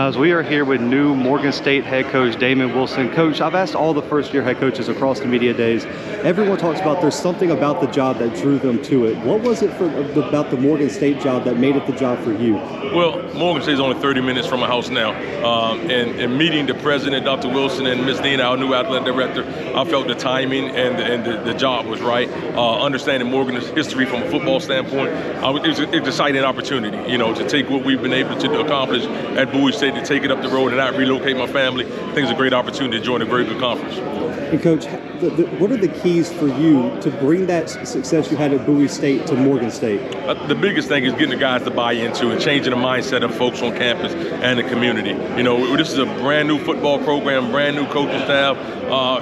Guys, we are here with new Morgan State head coach Damon Wilson. Coach, I've asked all the first-year head coaches across the media days. Everyone talks about there's something about the job that drew them to it. What was it about the Morgan State job that made it the job for you? Well, Morgan State is only 30 minutes from my house now. And meeting the president, Dr. Wilson, and Ms. Dean, our new athletic director, I felt the timing and the job was right. Understanding Morgan's history from a football standpoint, it was an exciting opportunity, to take what we've been able to accomplish at Bowie State, to take it up the road and not relocate my family. I think it's a great opportunity to join a very good conference. And Coach, what are the keys for you to bring that success you had at Bowie State to Morgan State? The biggest thing is getting the guys to buy into and changing the mindset of folks on campus and the community. This is a brand new football program, brand new coaching staff,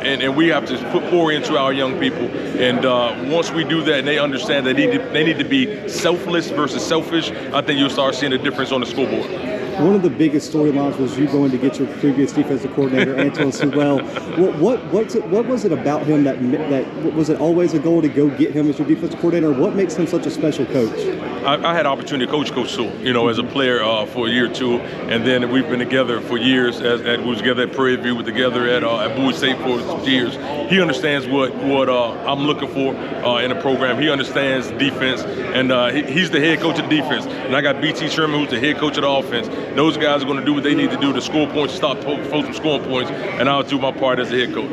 and we have to pour into our young people. And once we do that and they understand that they need to be selfless versus selfish, I think you'll start seeing a difference on the scoreboard. One of the biggest storylines was you going to get your previous defensive coordinator, Antoine Sewell. What was it about him that was it always a goal to go get him as your defensive coordinator? What makes him such a special coach? I had the opportunity to coach Sewell, as a player for a year or two, and then we've been together for years. We was together at Prairie View, we were together at Bowie State for years. He understands what I'm looking for in a program. He understands defense, and he's the head coach of defense. And I got B.T. Sherman, who's the head coach of the offense. Those guys are going to do what they need to do to score points, stop folks from scoring points, and I'll do my part as a head coach.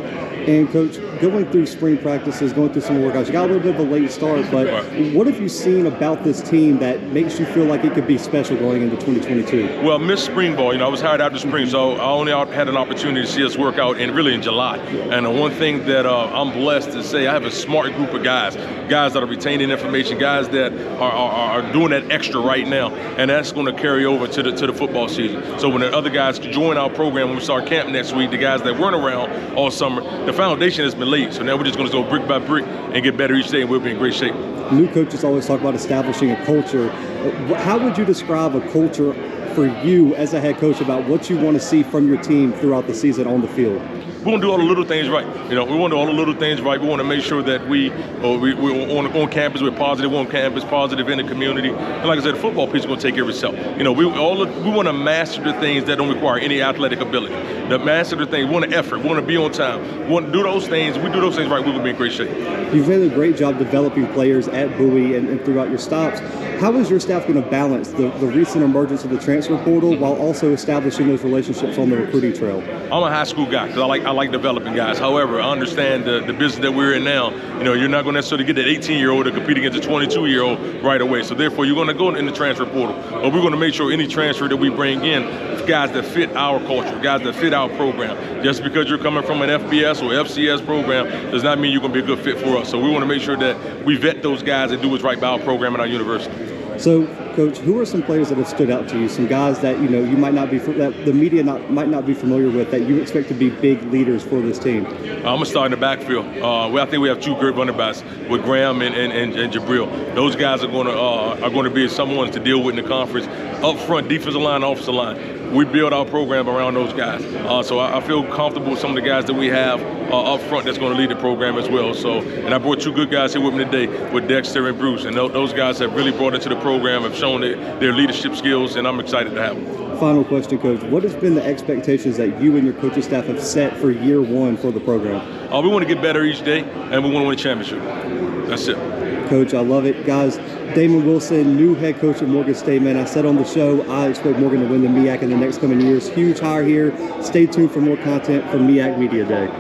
And Coach, going through spring practices, going through some workouts, you got a little bit of a late start, but what have you seen about this team that makes you feel like it could be special going into 2022? Well, missed spring ball. I was hired after spring, so I only had an opportunity to see us work out really in July. And the one thing that I'm blessed to say, I have a smart group of guys that are retaining information, guys that are doing that extra right now, and that's going to carry over to the football season. So when the other guys join our program, when we start camp next week, the guys that weren't around all summer, the foundation has been laid. So now we're just going to go brick by brick and get better each day, and we'll be in great shape. New coaches always talk about establishing a culture. How would you describe a culture for you as a head coach about what you want to see from your team throughout the season on the field? We want to do all the little things right. We want to do all the little things right. We want to make sure that we're on campus, we're positive on campus, positive in the community. And like I said, the football piece is going to take care of itself. We want to master the things that don't require any athletic ability. The master the things, we want to effort, we want to be on time. We want to do those things. We do those things right, we will be in great shape. You've done a great job developing players at Bowie and throughout your stops. How is your staff going to balance the recent emergence of the transfer portal while also establishing those relationships on the recruiting trail? I'm a high school guy because I like developing guys. However, I understand the business that we're in now. You're not going to necessarily get that 18-year-old to compete against a 22-year-old right away. So therefore, you're going to go in the transfer portal. But we're going to make sure any transfer that we bring in, guys that fit our culture, guys that fit our program. Just because you're coming from an FBS or FCS program does not mean you're going to be a good fit for us. So we want to make sure that we vet those guys and do what's right by our program and our university. So, Coach, who are some players that have stood out to you? Some guys that you might not be that the media might not be familiar with that you expect to be big leaders for this team. I'm gonna start in the backfield. I think we have two great running backs with Graham and Jabril. Those guys are going to be someone to deal with in the conference. Up front, defensive line, offensive line. We build our program around those guys. So I feel comfortable with some of the guys that we have up front that's going to lead the program as well. And I brought two good guys here with me today with Dexter and Bruce. And those guys have really brought it to the program, have shown their leadership skills, and I'm excited to have them. Final question, Coach. What has been the expectations that you and your coaching staff have set for year one for the program? We want to get better each day, and we want to win a championship. That's it. Coach, I love it. Guys, Damon Wilson, new head coach at Morgan State, man. I said on the show, I expect Morgan to win the MEAC in the next coming years. Huge hire here. Stay tuned for more content from MEAC Media Day.